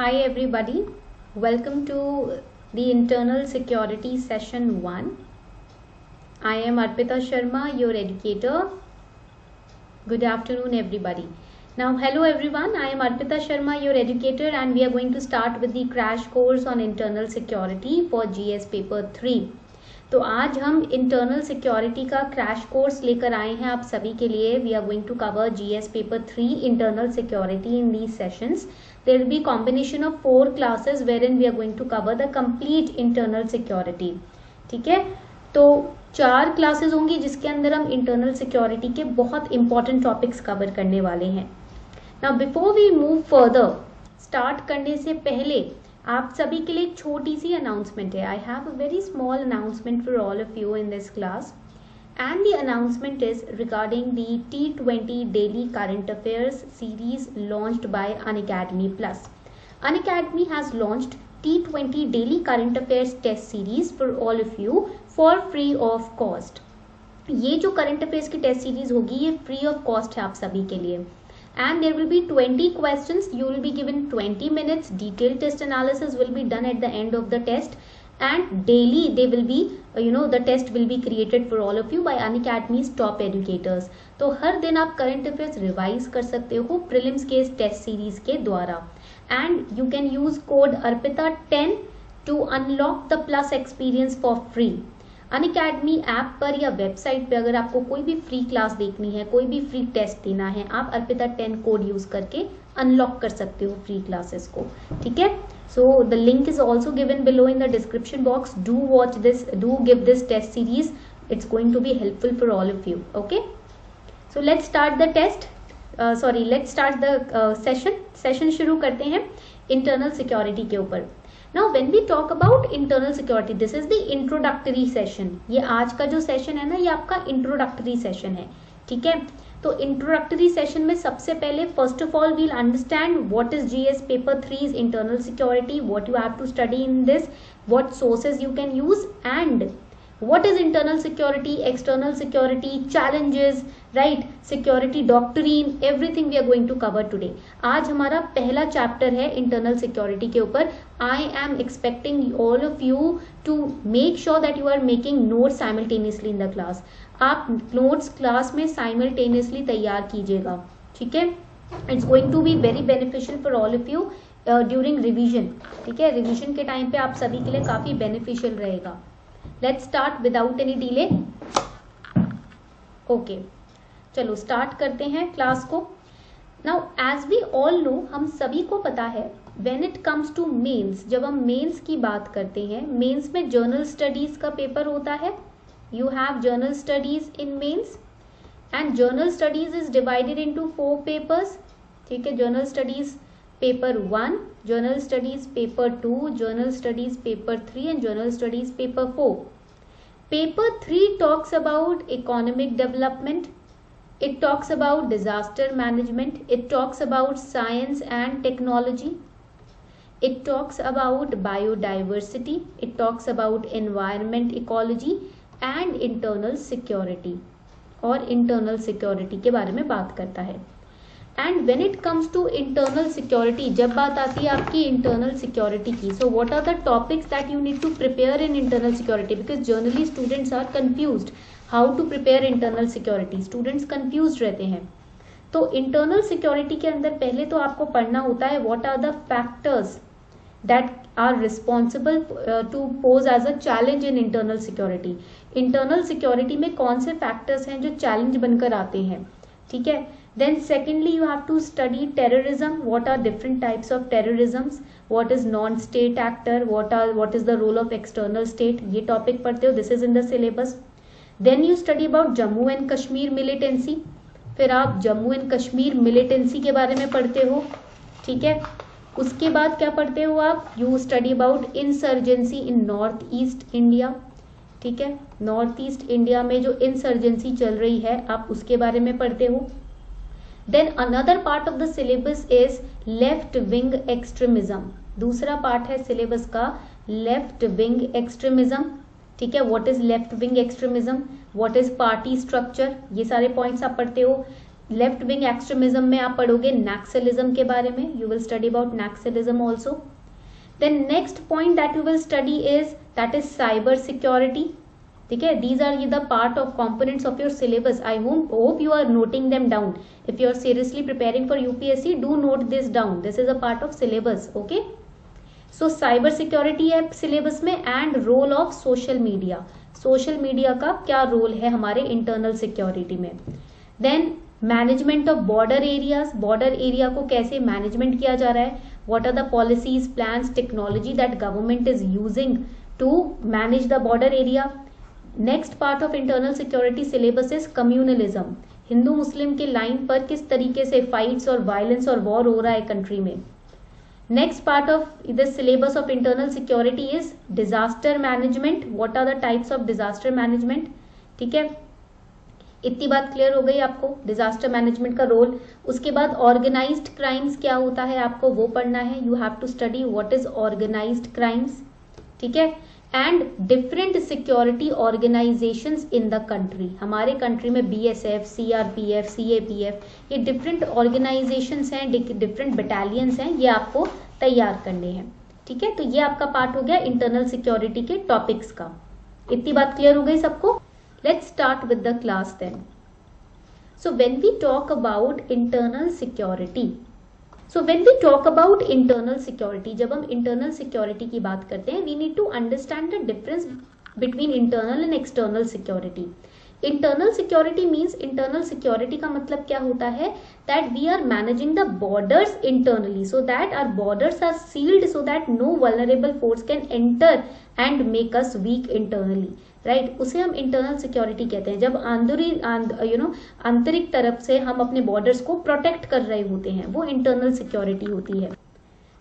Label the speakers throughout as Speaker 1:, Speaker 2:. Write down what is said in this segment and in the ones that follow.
Speaker 1: Hi everybody, welcome to the internal security session 1. I am Arpita Sharma, your educator. Good afternoon everybody. Now hello everyone, I am Arpita Sharma, your educator, and we are going to start with the crash course on internal security for GS paper 3. तो आज हम internal security का crash course लेकर आए हैं आप सभी के लिए. We are going to cover GS paper 3 internal security in these sessions. There will be combination of 4 classes wherein we are going to cover the complete internal security. ठीक है, तो 4 क्लासेस होंगी जिसके अंदर हम इंटरनल सिक्योरिटी के बहुत important topics cover करने वाले हैं. Now before we move further, start करने से पहले आप सभी के लिए एक छोटी सी अनाउंसमेंट है. I have a very small announcement for all of you in this class, and the announcement is regarding the T20 Daily Current Affairs series launched by Unacademy Plus. Unacademy has launched T20 Daily Current Affairs test series for all of you for free of cost. ये जो current affairs की test series होगी ये free of cost है आप सभी के लिए. And there will be 20 questions. You will be given 20 minutes. Detailed test analysis will be done at the end of the test. And daily they will be, the test will be created for all of you by Unacademy's top educators. तो हर दिन आप current affairs revise कर सकते हो prelims के इस test series के द्वारा. And you can use code ARPITA10 to unlock the plus experience for free. Unacademy app पर या वेबसाइट पे अगर आपको कोई भी फ्री क्लास देखनी है, कोई भी फ्री टेस्ट देना है, आप अर्पिता 10 कोड यूज करके अनलॉक कर सकते हो फ्री क्लासेस को. ठीक है, so the link is also given below in the description box. Do watch this, do give this test series. It's going to be helpful for all of you. Okay, so let's start the test. Let's start the session शुरू करते हैं internal security के ऊपर. Now when we talk about internal security, this is the introductory session. ये आज का जो session है ना, ये आपका इंट्रोडक्टरी सेशन है. ठीक है, तो इंट्रोडक्टरी सेशन में सबसे पहले first of all we'll understand what is GS paper 3 internal security, what you have to study in this, what sources you can use, and what is internal security, external security, challenges, right, security doctrine, everything we are going to cover today. आज हमारा पहला chapter है internal security के ऊपर. I am expecting all of you to make sure that you are making notes simultaneously in the class. आप notes class में simultaneously तैयार कीजिएगा. ठीक है, it's going to be very beneficial for all of you during revision. ठीक है, revision के time पे आप सभी के लिए काफी बेनिफिशियल रहेगा. Let's start without any delay. Okay, चलो स्टार्ट करते हैं क्लास को. Now as we all know, हम सभी को पता है when it comes to mains, जब हम मेंस की बात करते हैं, मेंस में जर्नल स्टडीज का पेपर होता है. You have journal studies in mains and journal studies is divided into 4 papers. ठीक है, journal studies paper 1, journal studies paper 2, journal studies paper 3 and journal studies paper 4. Paper 3 talks about economic development, it talks about disaster management, it talks about science and technology, it talks about biodiversity, it talks about environment ecology and internal security, और internal security के बारे में बात करता है. And when it comes to internal security, जब बात आती है आपकी internal security की, so what are the topics that you need to prepare in internal security? Because generally students are confused how to prepare internal security. Students confused रहते हैं. तो internal security के अंदर पहले तो आपको पढ़ना होता है what are the factors that are responsible to pose as a challenge in internal security. Internal security में कौन से factors हैं जो challenge बनकर आते हैं. ठीक है, then secondly you have to study terrorism. What are different types of terrorisms, what is non-state actor, what is the role of external state, ये topic पढ़ते हो, this is in the syllabus. then you study about Jammu and Kashmir militancy, फिर आप Jammu and Kashmir militancy के बारे में पढ़ते हो. ठीक है, उसके बाद क्या पढ़ते हो आप, you study about insurgency in North east India. ठीक है, नॉर्थ ईस्ट इंडिया में जो इंसर्जेंसी चल रही है आप उसके बारे में पढ़ते हो. Then another part of the syllabus is left wing extremism. दूसरा पार्ट है सिलेबस का लेफ्ट विंग एक्सट्रीमिज्म. ठीक है, what is left wing extremism, what is party structure, ये सारे पॉइंट्स आप पढ़ते हो. लेफ्ट विंग एक्सट्रीमिज्म में आप पढ़ोगे नक्सलिज्म के बारे में, you will study about Naxalism also. Then next point that you will study is that is cyber security. ठीक है, these are the part of components of your syllabus. I hope you are noting them down. If you are seriously preparing for UPSC, do note this down. This is a part of syllabus. Okay, so cyber security है syllabus में. And role of social media. Social media का क्या role है हमारे internal security में. Then management of border areas. Border area को कैसे management किया जा रहा है. What are the policies, plans, technology that government is using to manage the border area. Next part of internal security syllabus is communalism. Hindu Muslim के line पर किस तरीके से फाइट्स और वायलेंस और वॉर हो रहा है कंट्री में. Next part of the syllabus of internal security is disaster management. What are the types of disaster management. ठीक है, इतनी बात क्लियर हो गई आपको, डिजास्टर मैनेजमेंट का रोल. उसके बाद ऑर्गेनाइज्ड क्राइम्स क्या होता है आपको वो पढ़ना है. You have to study what is organised crimes. ठीक है, and different security organisations in the country. हमारे कंट्री में बीएसएफ, सीआरपीएफ, सीएपीएफ, ये डिफरेंट ऑर्गेनाइजेशंस हैं, डिफरेंट बटालियंस हैं, ये आपको तैयार करने हैं. ठीक है, तो ये आपका पार्ट हो गया इंटरनल सिक्योरिटी के टॉपिक्स का. इतनी बात क्लियर हो गई सबको. Let's start with the class then. So when we talk about internal security, जब हम internal security की बात करते हैं, we need to understand the difference between internal and external security. Internal security means, internal security का मतलब क्या होता है, that we are managing the borders internally so that our borders are sealed so that no vulnerable force can enter and make us weak internally. Right, उसे हम internal security कहते हैं. जब आंतरिक तरफ से हम अपने बॉर्डर्स को प्रोटेक्ट कर रहे होते हैं, वो इंटरनल सिक्योरिटी होती है.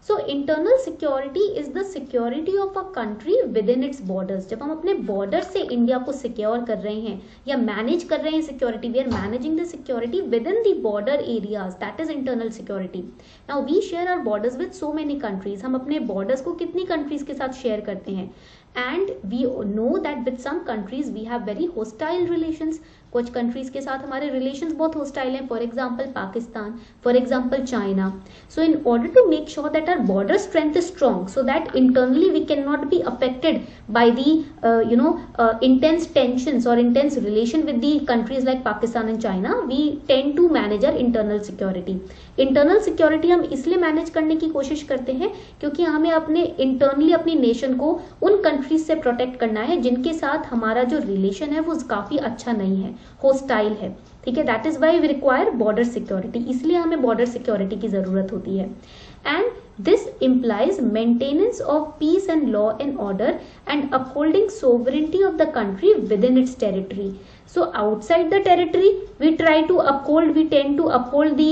Speaker 1: So internal security is the security of a country with in its borders. जब हम अपने बॉर्डर से इंडिया को सिक्योर कर रहे हैं या मैनेज कर रहे हैं security, we are managing the security within the border areas, that is internal security. Now we share our borders with so many countries. हम अपने बॉर्डर्स को कितनी कंट्रीज के साथ शेयर करते हैं. And we know that with some countries we have very hostile relations. कुछ countries के साथ हमारे रिलेशंस बहुत होस्टाइल हैं. For example Pakistan, for example China. So in order to make sure that our border strength is strong so that internally we can not be affected by the intense tensions or intense relation with the countries like Pakistan and China, we tend to manage our internal security. Internal security हम इसलिए manage करने की कोशिश करते हैं क्योंकि हमें अपने इंटरनली अपनी नेशन को उन कंट्रीज से प्रोटेक्ट करना है जिनके साथ हमारा जो रिलेशन है वो काफी अच्छा नहीं है, होस्टाइल है. ठीक है, that is why we require border security. इसलिए हमें बॉर्डर सिक्योरिटी की जरूरत होती है. And this implies maintenance of peace and law and order and upholding sovereignty of the country within its territory. So outside the territory we tend to uphold the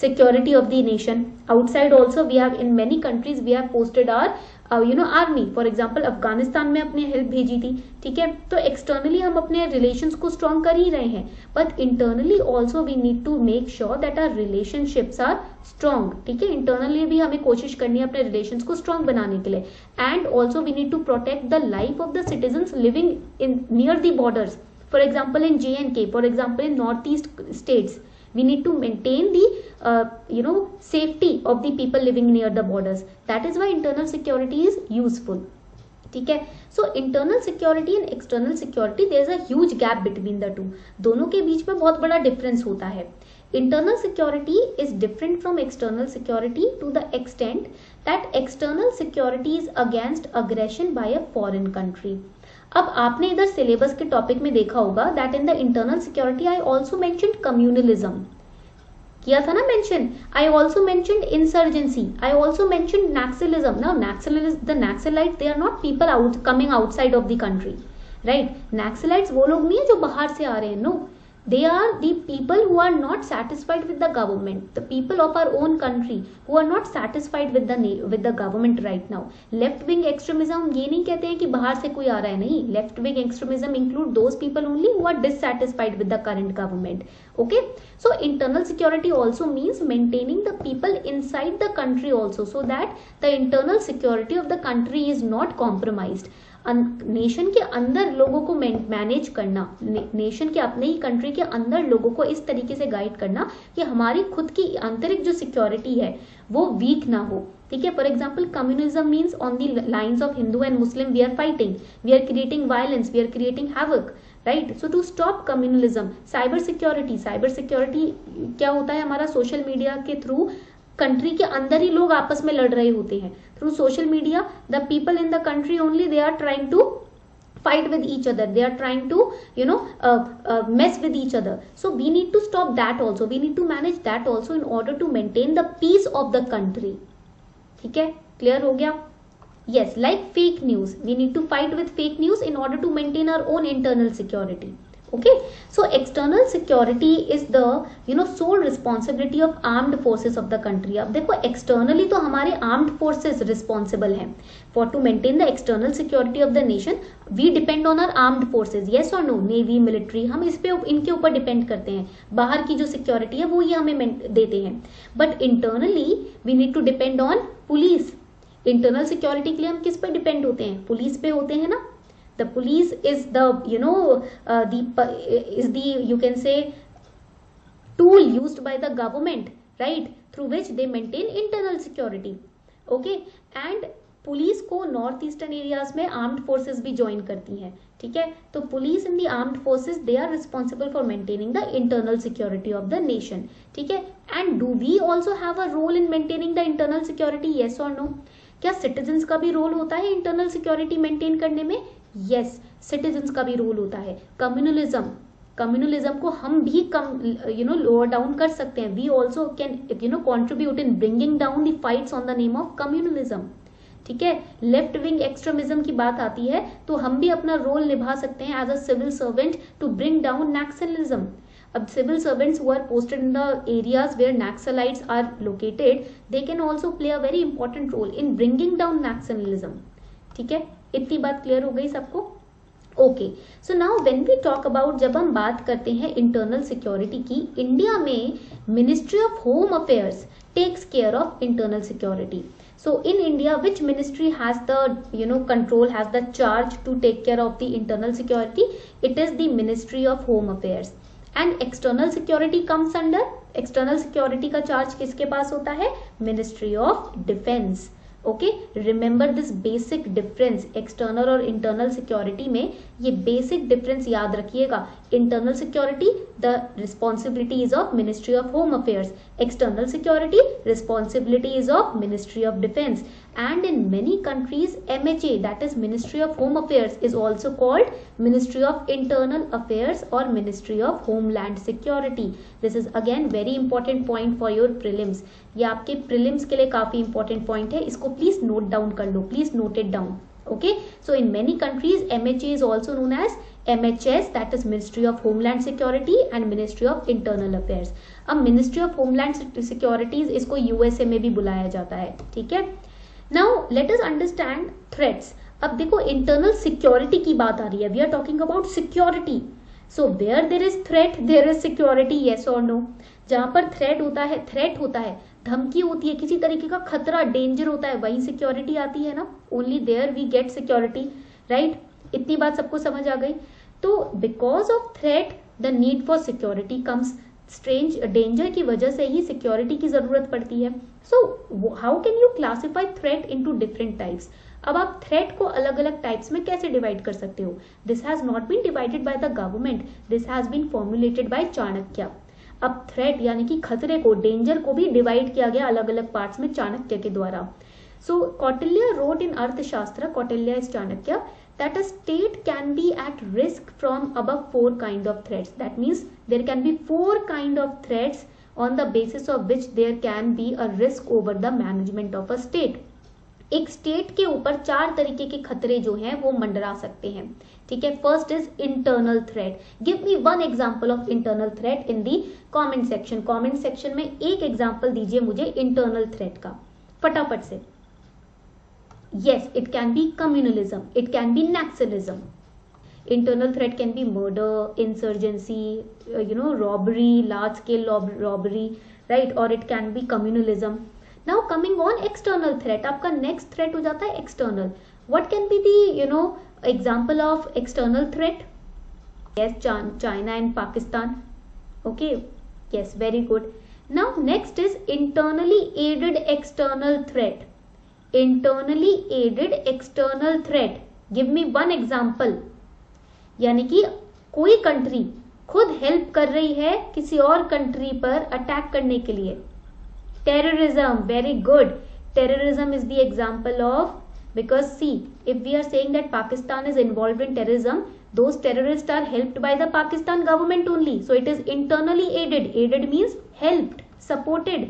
Speaker 1: security of the nation. Outside also we have, in many countries we have posted our army. For example Afghanistan में अपने help भेजी थी. ठीक है, तो externally हम अपने relations को स्ट्रॉन्ग कर ही रहे हैं, but internally also we need to make sure that our relationships are strong. ठीक है, इंटरनली भी हमें कोशिश करनी है अपने रिलेशंस को स्ट्रॉन्ग बनाने के लिए. And also we need to protect the life of the citizens living in near the borders. For example in JNK, for example in North East states, we need to maintain the safety of the people living near the borders. That is why internal security is useful. ठीक है, so internal security and external security, there is a huge gap between the two. दोनों के बीच में बहुत बड़ा difference होता है. Internal security is different from external security to the extent that external security is against aggression by a foreign country. अब आपने इधर सिलेबस के टॉपिक में देखा होगा that in the internal security I also mentioned communalism. किया था ना mention. I also mentioned insurgency. I also mentioned Naxalism. Now the Naxalite they are not people coming outside of the country, right. Naxalites वो लोग नहीं है जो बाहर से आ रहे हैं. No, they are the people who are not satisfied with the government, the people of our own country who are not satisfied with the government right now. Left wing extremism, ये नहीं कहते हैं कि बाहर से कोई आ रहा है, नहीं. Left wing extremism include those people only who are dissatisfied with the current government. Okay, so internal security also means maintaining the people inside the country also, so that the internal security of the country is not compromised. Nation के अंदर लोगों को manage करना, nation के अपने ही country के अंदर लोगों को इस तरीके से गाइड करना कि हमारी खुद की आंतरिक जो सिक्योरिटी है वो वीक ना हो, ठीक है। For example communism means on the lines of Hindu and Muslim we are fighting, we are creating violence, we are creating havoc, right. So to stop communalism, cyber security क्या होता है, हमारा सोशल मीडिया के through country के अंदर ही लोग आपस में लड़ रहे होते हैं, through social media the people in the country only they are trying to fight with each other, they are trying to mess with each other. So we need to stop that also, we need to manage that also in order to maintain the peace of the country. ठीक है, clear हो गया? Yes, like fake news, we need to fight with fake news in order to maintain our own internal security. Okay, so external security is the sole responsibility of armed forces of the country. अब देखो externally तो हमारे armed forces responsible हैं for to maintain the external security of the nation. We depend on our armed forces, yes or no? Navy, military, हम इस पे इनके ऊपर डिपेंड करते हैं, बाहर की जो सिक्योरिटी है वो ये हमें देते हैं. But internally we need to depend on police. Internal security के लिए हम किस पे डिपेंड होते हैं? पुलिस पे होते हैं ना. The police is the you can say tool used by the government, right, through which they maintain internal security. Okay, and police को नॉर्थ ईस्टर्न एरियाज में आर्म्ड फोर्सेस भी ज्वाइन करती हैं. ठीक है, तो police in the armed forces they are responsible for maintaining the internal security of the nation. ठीक है, and do we also have a role in maintaining the internal security, yes और no? क्या citizens का भी role होता है internal security maintain करने में? यस, सिटीजन्स का भी रोल होता है. कम्युनलिज्म को हम भी लोअर डाउन कर सकते हैं. We also can contribute in bringing down the fights on the name of communalism. ठीक है, लेफ्ट विंग एक्सट्रीमिज्म की बात आती है तो हम भी अपना रोल निभा सकते हैं as a civil servant to bring down Naxalism. अब civil servants who are posted in the areas where Naxalites are located, they can also play a very important role in bringing down Naxalism. ठीक है, इतनी बात क्लियर हो गई सबको? Okay, so now when we talk about, जब हम बात करते हैं इंटरनल सिक्योरिटी की, इंडिया में ministry of home affairs takes care of internal security. So in India, which ministry has the control, has the charge to take care of the internal security? It is the Ministry of Home Affairs. And external security comes under, external security का charge किसके पास होता है? Ministry of Defense. Okay, remember this basic difference. External और internal security में ये basic difference याद रखिएगा. Internal security the responsibility is of ministry of home affairs, external security responsibility is of ministry of defence. And in many countries, MHA, that is Ministry of Home Affairs, is also called Ministry of Internal Affairs or Ministry of Homeland Security. This is again very important point for your prelims. ये आपके prelims के लिए काफी important point है, इसको please note down कर लो, please note it down. Okay, so in many countries, MHA is also known as MHS, that is Ministry of Homeland Security and Ministry of Internal Affairs. अब Ministry of Homeland Security इसको USA में भी बुलाया जाता है. ठीक है, now let us understand threats. अब देखो इंटरनल सिक्योरिटी की बात आ रही है, we are talking about security. So where there is threat there is security, yes और नो? जहां पर थ्रेट होता है, धमकी होती है, किसी तरीके का खतरा, डेंजर होता है, वही सिक्योरिटी आती है ना. Only there we get security, right? इतनी बात सबको समझ आ गई? तो because of threat the need for security comes. Strange danger की वजह से ही सिक्योरिटी की जरूरत पड़ती है. So how can you classify threat into different types? अब आप थ्रेट को अलग अलग टाइप्स में कैसे डिवाइड कर सकते हो? This has not been divided by the government, this has been formulated by Chanakya. अब थ्रेट यानी कि खतरे को, डेंजर को भी डिवाइड किया गया अलग अलग पार्ट्स में चाणक्य के द्वारा. सो कौटिल्य रोट इन अर्थशास्त्र, Kautilya is Chanakya, that a state can be at risk from above 4 kind of threats. That means there can be 4 kind of threats on the basis of which there can be a risk over the management of a state. एक state के ऊपर 4 तरीके के खतरे जो हैं वो मंडरा सकते हैं. ठीक है, first is internal threat. Give me one example of internal threat in the comment section. Comment section में एक एग्जांपल दीजिए मुझे इंटरनल थ्रेट का, फटाफट से. Yes, it can be communalism, it can be naxalism. Internal threat can be murder, insurgency, robbery, large scale robbery, right? Or it can be communalism. Now coming on external threat, आपका next threat हो जाता है external. What can be the Example of external threat, yes, China and Pakistan. Okay, yes, very good. Now next is internally aided external threat. Internally aided external threat, give me one example. यानी कि कोई country खुद help कर रही है किसी और country पर अटैक करने के लिए. Terrorism, very good. Terrorism is the example of, because see, if we are saying that Pakistan is involved in terrorism, those terrorists are helped by the Pakistan government only, so it is internally aided. Aided means helped, supported.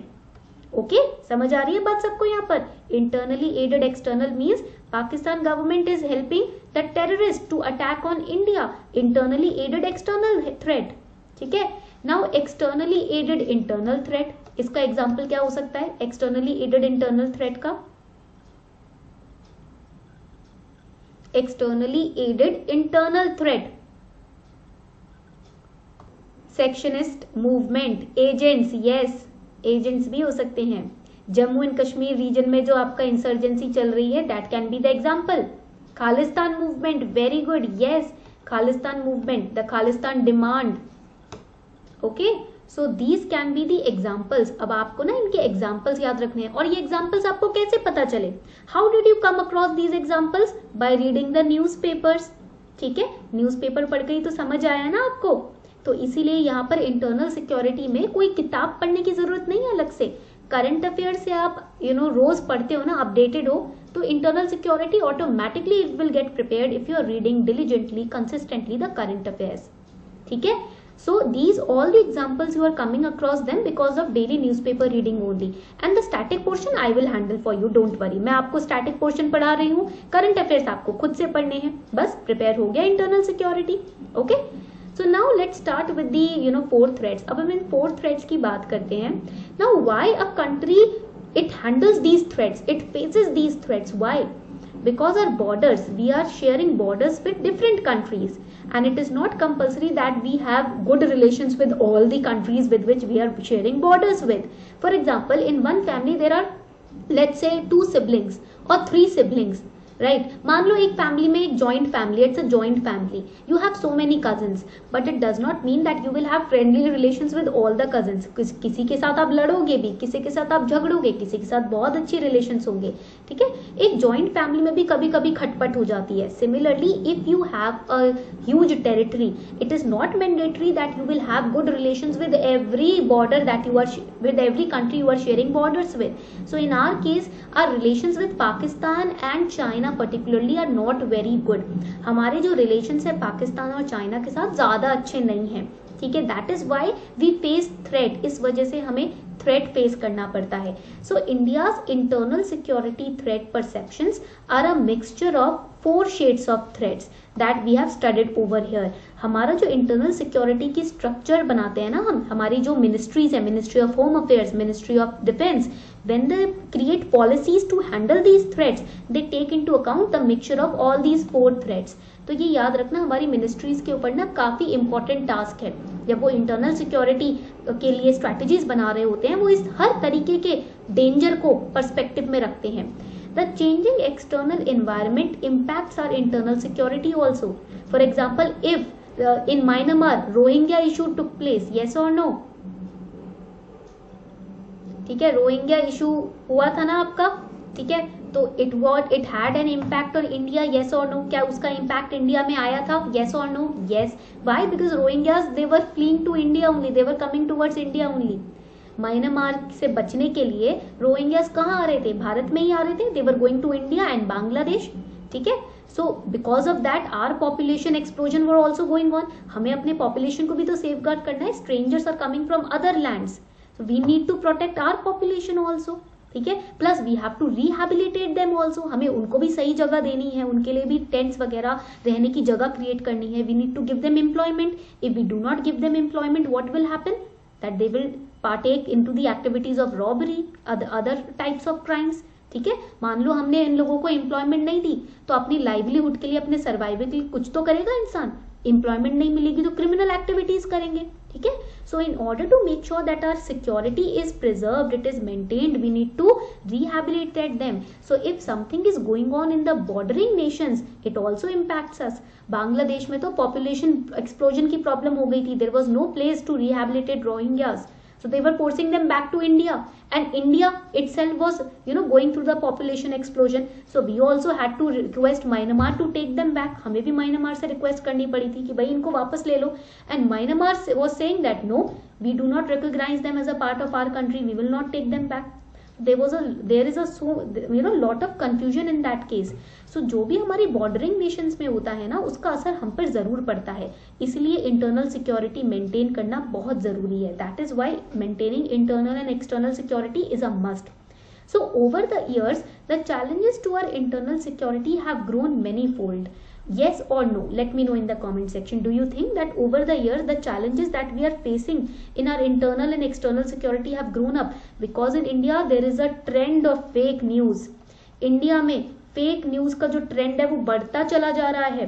Speaker 1: Okay, समझ आ रही है बात सबको यहाँ पर? Internally aided external means Pakistan government is helping the terrorists to attack on India. Internally aided external threat. ठीक है. Now externally aided internal threat, इसका एग्जाम्पल क्या हो सकता है एक्सटर्नली एडेड इंटरनल थ्रेट का? Externally aided internal threat, secessionist movement, agents, yes, agents भी हो सकते हैं. जम्मू एंड कश्मीर रीजन में जो आपका इंसर्जेंसी चल रही है, that can be the example. Khalistan movement, very good, yes, Khalistan movement, the Khalistan demand. Okay, so these can be the examples. अब आपको ना इनके एग्जाम्पल्स याद रखने हैं. और ये एग्जाम्पल्स आपको कैसे पता चले? How did you come across these examples? By reading the newspapers. ठीक है, न्यूज़पेपर पढ़ के ही तो समझ आया ना आपको. तो इसीलिए यहाँ पर इंटरनल सिक्योरिटी में कोई किताब पढ़ने की जरूरत नहीं है अलग से. करंट अफेयर से आप रोज पढ़ते हो ना, अपडेटेड हो, तो internal security automatically it will get prepared if you are reading diligently, consistently the current affairs. ठीक है. So these all the examples you are coming across them because of daily newspaper reading only. And the static portion I will handle for you, don't worry. मैं आपको static portion पढ़ा रही हूँ, current affairs आपको खुद से पढ़ने हैं. बस prepare हो गया internal security. Okay? So now let's start with the 4 threats. अब हम इन 4 threats की बात करते हैं. Now why a country it handles these threats, it faces these threats? Why? Because our borders, we are sharing borders with different countries, and it is not compulsory that we have good relations with all the countries with which we are sharing borders with. For example, in one family there are, let's say, 2 siblings or 3 siblings, right. मान लो एक family में एक joint family, it's a joint family, you have so many cousins, but it does not mean that you will have friendly relations with all the cousins. किसी के साथ आप लड़ोगे भी, किसी के साथ आप झगड़ोगे, किसी के साथ बहुत अच्छे रिलेशंस होंगे. ठीक है. एक जॉइंट फैमिली में भी कभी कभी खटपट हो जाती है. Similarly if you have a huge territory, it is not mandatory that you will have good relations with every border that you are with every country you are sharing borders with. So in our case our relations with Pakistan and China particularly are not very good. हमारे जो relations है पाकिस्तान और China के साथ ज्यादा अच्छे नहीं हैं. ठीक है. That is why we face threat. इस वजह से हमें थ्रेट फेस करना पड़ता है. So India's internal security threat perceptions are a mixture of 4 shades of threats that we have studied over here. हमारा जो इंटरनल सिक्योरिटी की स्ट्रक्चर बनाते हैं ना हम, हमारी जो मिनिस्ट्रीज है, ministry of home affairs, ministry of defence, when they create policies to handle these threats, they take into account the mixture of all these 4 threats. तो ये याद रखना, हमारी मिनिस्ट्रीज के ऊपर ना काफी इंपॉर्टेंट टास्क है. जब वो इंटरनल सिक्योरिटी के लिए स्ट्रैटेजीज बना रहे होते हैं, वो इस हर तरीके के डेंजर को पर्सपेक्टिव में रखते हैं. The changing external environment impacts our internal security also. For example, if in Myanmar Rohingya issue took place, yes or no? ठीक है. रोहिंग्या इशू हुआ था ना आपका. ठीक है. तो it had an impact on India, yes और नो? क्या उसका इम्पैक्ट इंडिया में आया था, येस और no? Yes. Why? Because Rohingyas they were fleeing to India only, they were coming towards India only. Myanmar से बचने के लिए रोहिंग्यास कहाँ आ रहे थे? भारत में ही आ रहे थे. They were going to India and Bangladesh. ठीक है. So because of that our population explosion were also going on. हमें अपने पॉपुलेशन को भी तो सेफ गार्ड करना है. Strangers are coming from other lands, so we need to protect our population also. ठीक है. Plus we have to rehabilitate them also. हमें उनको भी सही जगह देनी है, उनके लिए भी टेंट्स वगैरह रहने की जगह क्रिएट करनी है. We need to give them employment. If we do not give them employment, what will happen? That they will partake into the activities of robbery, other types of crimes. ठीक है. मान लो हमने इन लोगों को एम्प्लॉयमेंट नहीं दी, तो अपनी लाइवलीहुड के लिए, अपने सर्वाइवल के लिए कुछ तो करेगा इंसान. एम्प्लॉयमेंट नहीं मिलेगी तो क्रिमिनल एक्टिविटीज करेंगे. ठीक है. So in order to make sure that our security is preserved, it is maintained, we need to rehabilitate them. So if something is going on in the bordering nations, it also impacts us. Bangladesh में तो population explosion की problem हो गई थी. There was no place to rehabilitate Rohingyas. So they were forcing them back to India, and India itself was, going through the population explosion. So we also had to request Myanmar to take them back. हमें भी Myanmar से request करनी पड़ी थी कि भाई इनको वापस ले लो. And Myanmar was saying that no, we do not recognize them as a part of our country. We will not take them back. There is a lot of confusion in that case. So जो भी हमारी bordering Nations में होता है ना, उसका असर हम पर जरूर पड़ता है. इसलिए इंटरनल सिक्योरिटी मेंटेन करना बहुत जरूरी है. That is why maintaining internal and external security is a must. So over the years, the challenges to our internal security have grown many-fold. Yes or no? Let me know in the comment section. Do you think that over the years, the challenges that we are facing in our internal and external security have grown up? Because in India, there is a trend of fake news. India में fake news का जो trend है वो बढ़ता चला जा रहा है.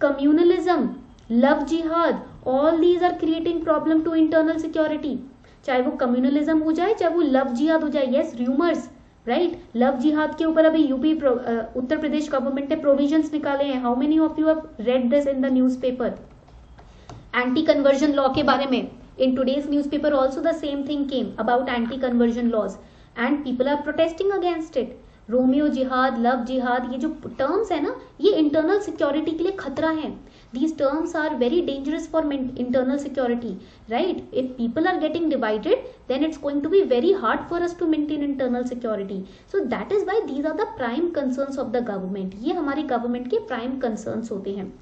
Speaker 1: Communalism, love jihad, all these are creating problem to internal security. चाहे वो कम्युनलिज्म हो जाए, चाहे वो लव जिहाद हो जाए. Yes, rumours, right. लव जिहाद के ऊपर अभी यूपी उत्तर प्रदेश गवर्नमेंट ने प्रोविजंस निकाले हैं. How many of you have read this in the newspaper? Anti conversion law के बारे में in today's newspaper also the same thing came about anti conversion laws, and people are protesting against it. Romeo jihad, love jihad, ये जो terms है ना, ये internal security के लिए खतरा है. These terms are very dangerous for internal security, right? If people are getting divided, then it's going to be very hard for us to maintain internal security. So that is why these are the prime concerns of the government. ये हमारी government के prime concerns होते हैं.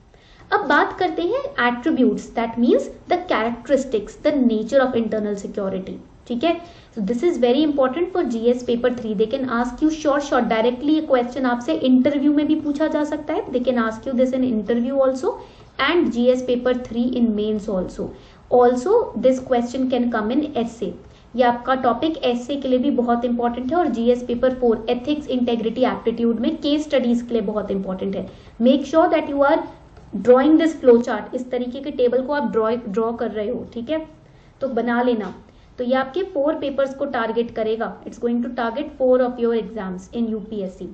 Speaker 1: अब बात करते हैं attributes, that means the characteristics, the nature of internal security. ठीक है. So this is very important for GS paper 3. They can ask you short directly a question. आपसे इंटरव्यू में भी पूछा जा सकता है. They can ask you this in interview also and GS paper 3 in mains also. Also this question can come in essay. ये आपका topic एसे के लिए भी बहुत इंपॉर्टेंट है, और GS paper 4 ethics integrity aptitude में केस स्टडीज के लिए बहुत इंपॉर्टेंट है. Make sure that you are drawing this flow chart. इस तरीके के टेबल को आप ड्रॉ कर रहे हो. ठीक है, तो बना लेना. तो ये आपके 4 पेपर्स को टारगेट करेगा. It's going to target 4 of your exams in UPSC.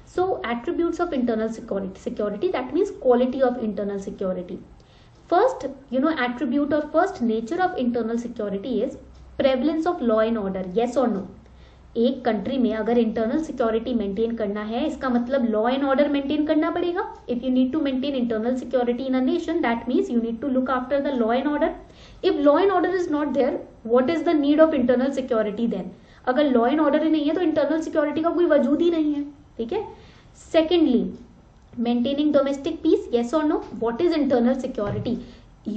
Speaker 1: So attributes of internal security, that means quality of internal security. First, attribute or first nature of internal security is prevalence of law and order. Yes or no? एक country में अगर internal security maintain करना है, इसका मतलब law and order maintain करना पड़ेगा. If you need to maintain internal security in a nation, that means you need to look after the law and order. If law and order is not there, what is the need of internal security then? अगर law and order ही नहीं है तो internal security का कोई वजूद ही नहीं है. ठीक है. Secondly, maintaining domestic peace. Yes or no? What is internal security?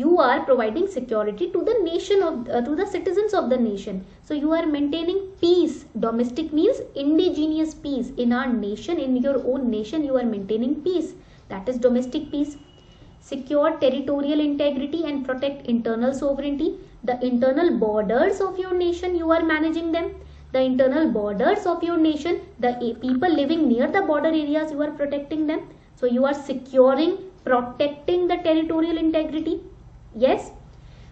Speaker 1: You are providing security to the nation to the citizens of the nation. So you are maintaining peace. Domestic means indigenous peace in our nation, in your own nation. You are maintaining peace. That is domestic peace. Secure territorial integrity and protect internal sovereignty. The internal borders of your nation, you are managing them. The internal borders of your nation, the people living near the border areas, you are protecting them. So you are securing, protecting the territorial integrity. Yes.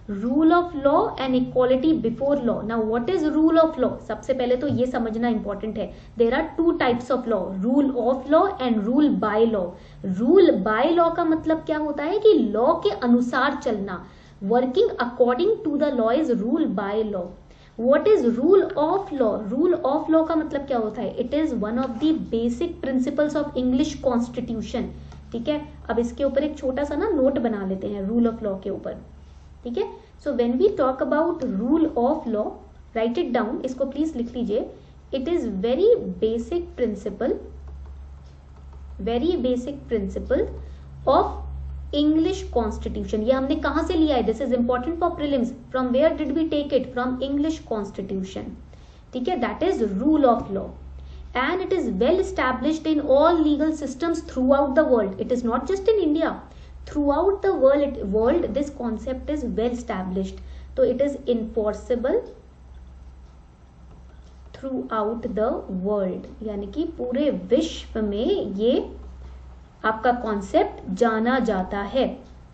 Speaker 1: Rule of law and equality before law. Now what is rule of law? सबसे पहले तो ये समझना important है. There are 2 types of law, rule of law and rule by law. Rule by law का मतलब क्या होता है कि law के अनुसार चलना. Working according to the law is rule by law. What is rule of law? Rule of law का मतलब क्या होता है? It is one of the basic principles of English Constitution. ठीक है. अब इसके ऊपर एक छोटा सा ना नोट बना लेते हैं rule of law के ऊपर. ठीक है. So when we talk about rule of law, write it down. इसको प्लीज लिख लीजिए. It is very basic principle of English Constitution. ये हमने कहाँ से लिया है? This is important for prelims. From where did we take it? From English Constitution. ठीक है. That is rule of law, and it is well established in all legal systems throughout the world. It is not just in India. Throughout the world, this concept is well established. So it is enforceable throughout the world. यानी कि पूरे विश्व में ये आपका concept जाना जाता है.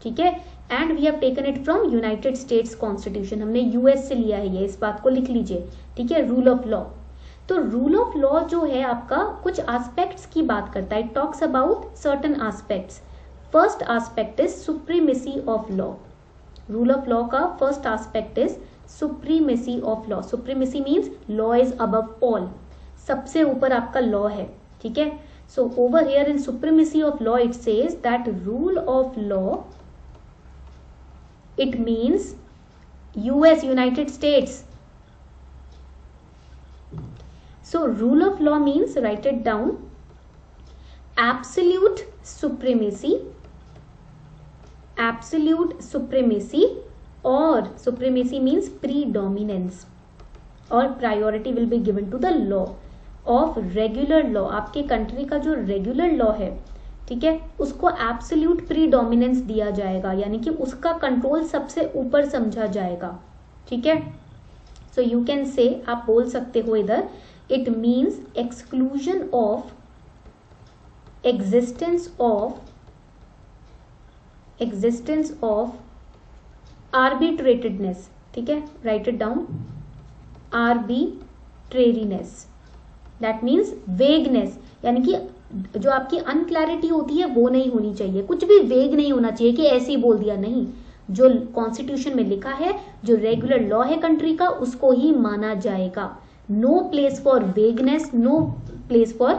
Speaker 1: ठीक है. And we have taken it from United States constitution, हमने यूएस से लिया है ये, इस बात को लिख लीजिए, ठीक है। रूल ऑफ लॉ, तो रूल ऑफ लॉ जो है आपका कुछ एस्पेक्ट्स की बात करता है, it talks about certain aspects. First aspect is supremacy of law. Rule of law का first aspect is supremacy of law. Supremacy means law is above all, सबसे ऊपर आपका लॉ है, ठीक है। So over here in supremacy of law it says that rule of law, it means US, United states. So rule of law means, write it down, absolute supremacy, absolute supremacy, or supremacy means predominance, or priority will be given to the law of regular law। आपके country का जो regular law है, ठीक है, उसको absolute predominance दिया जाएगा, यानी कि उसका कंट्रोल सबसे ऊपर समझा जाएगा, ठीक है। सो यू कैन से, आप बोल सकते हो इधर, it means exclusion of existence of arbitratedness, ठीक है, write it down, arbitrariness, that means vagueness, यानी कि जो आपकी अनक्लैरिटी होती है वो नहीं होनी चाहिए, कुछ भी वेग नहीं होना चाहिए कि ऐसे ही बोल दिया, नहीं, जो कॉन्स्टिट्यूशन में लिखा है, जो रेगुलर लॉ है कंट्री का, उसको ही माना जाएगा। No place for vagueness, no place for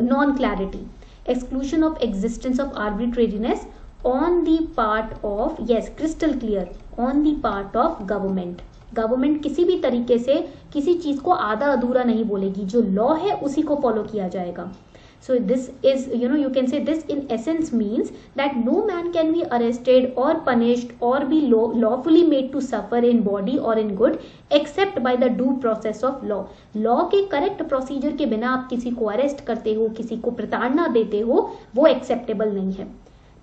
Speaker 1: non-clarity. Exclusion of existence of arbitrariness on the part of, yes, crystal clear, on the part of government. Government किसी भी तरीके से किसी चीज को आधा अधूरा नहीं बोलेगी, जो लॉ है उसी को फॉलो किया जाएगा। So this is, you can say this in essence means that no man can be arrested or punished or be lawfully made to suffer in body or in good except by the due process of law. Law के correct procedure के बिना आप किसी को arrest करते हो, किसी को प्रताड़ना देते हो, वो एक्सेप्टेबल नहीं है,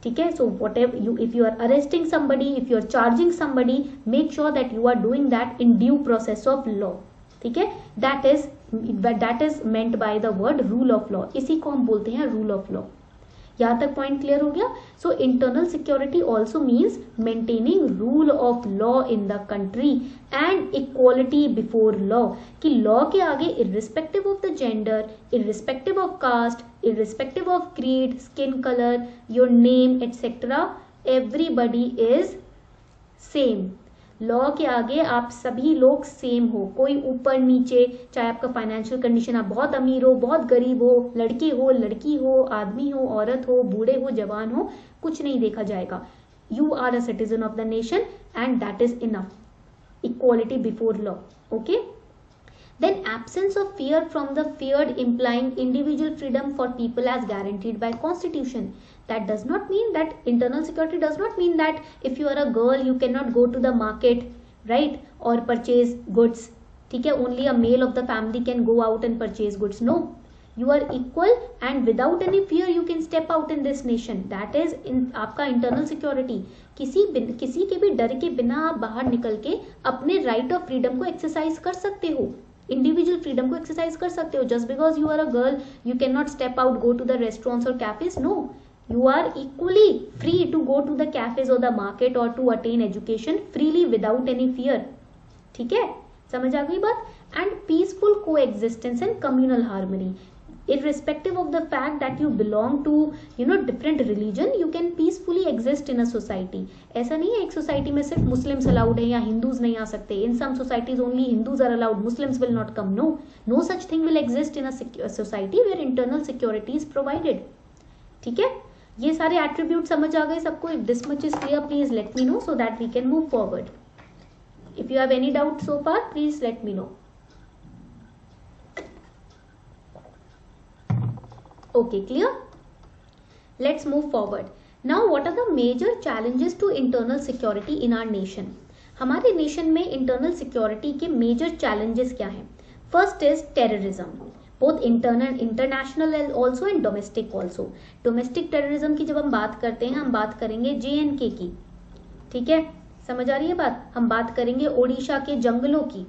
Speaker 1: ठीक है। So whatever you, if you are arresting somebody, if you are charging somebody, make sure that you are doing that in due process of law, ठीक है। that is meant by the word rule of law, इसी को हम बोलते हैं rule of law. यहां तक point clear हो गया। So internal security also means maintaining rule of law in the country and equality before law, कि लॉ के आगे irrespective of the gender, irrespective of caste, irrespective of creed, skin colour, your name etcetera, everybody is same. Law के आगे आप सभी लोग same हो, कोई ऊपर नीचे, चाहे आपका फाइनेंशियल कंडीशन, आप बहुत अमीर हो, बहुत गरीब हो, लड़के हो, लड़की हो, आदमी हो, औरत हो, बूढ़े हो, जवान हो, कुछ नहीं देखा जाएगा। You are a citizen of the nation and that is enough, equality before law, okay. Then absence of fear from the feared implying individual freedom for people as guaranteed by constitution. That does not mean that internal security does not mean that if you are a girl you cannot go to the market, right, or purchase goods, ठीक है, only a male of the family can go out and purchase goods. No, you are equal and without any fear you can step out in this nation. That is in आपका internal security. किसी के भी डर के बिना आप बाहर निकल के अपने right of freedom को exercise कर सकते हो, इंडिविजुअल फ्रीडम को एक्सरसाइज कर सकते हो। Just because you are a girl you can not step out, go to the restaurants और cafes, no, you are equally free to go to the cafes और द मार्केट और to attain education freely without any fear, ठीक है, समझ आ गई बात। And peaceful coexistence and communal harmony, irrespective of the fact that you belong to different religion, you can peacefully exist in a society. ऐसा नहीं है एक सोसाइटी में सिर्फ मुस्लिम्स अलाउड है या हिंदूज नहीं आ सकते। in some societies only hindus are allowed, muslims will not come. No such thing will exist in a society where internal security is provided, ठीक है। ये सारे एट्रीब्यूट समझ आ गए सबको? if this much is clear please let me know so that we can move forward. if you have any doubt so far please let me know. Okay, clear? Let's move forward. Now, what are the major challenges to internal security in our nation? हमारे nation में internal security के major challenges क्या हैं? First is terrorism, both international also and domestic also. Domestic terrorism की जब हम बात करते हैं हम बात करेंगे JNK की, ठीक है, समझ आ रही है बात। हम बात करेंगे ओडिशा के जंगलों की,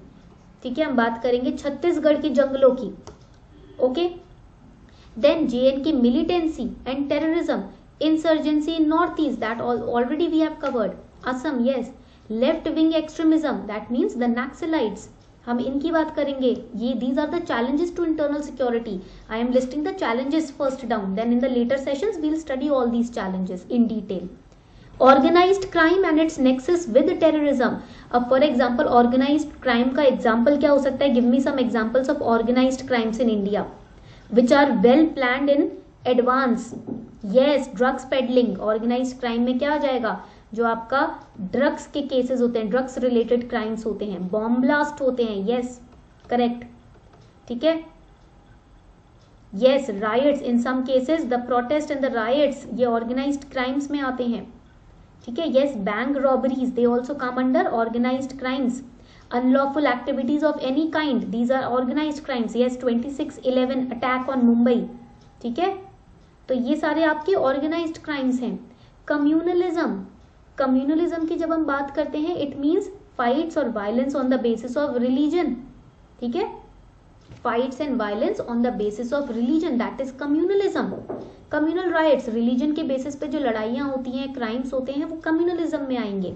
Speaker 1: ठीक है, हम बात करेंगे छत्तीसगढ़ के जंगलों की, okay. Then JNK militancy and terrorism, insurgency in northeast, that already we have covered. Assam, yes. Left wing extremism, that means the Naxalites, हम इनकी बात करेंगे. ये these are the challenges to internal security. I am listing the challenges first down, then in the later sessions we'll study all these challenges in detail. Organized crime and its nexus with terrorism. अब for example organized crime का example क्या हो सकता है? Give me some examples of organized crimes in India which are well planned in advance. Yes, drugs peddling. Organized crime में क्या आ जाएगा? जो आपका ड्रग्स के केसेस होते हैं, ड्रग्स रिलेटेड क्राइम्स होते हैं, बॉम्ब ब्लास्ट होते हैं. Yes, correct. ठीक है. Yes, riots in some cases, the protest and the riots, ये ऑर्गेनाइज्ड क्राइम्स में आते हैं. ठीक है. Yes, bank robberies, they also come under organised crimes. Unlawful activities of any kind, these are organised crimes. Yes, 26/11 attack on Mumbai. ठीक है. तो ये सारे आपके ऑर्गेनाइज्ड क्राइम्स हैं. कम्युनलिज्म, कम्युनलिज्म की जब हम बात करते हैं, इट मीन्स फाइट्स और violence on the basis of religion. ठीक है. Fights and violence on the basis of religion, that is communalism. Communal riots, religion के बेसिस पे जो लड़ाइयां होती हैं, क्राइम्स होते हैं, वो कम्युनलिज्म में आएंगे.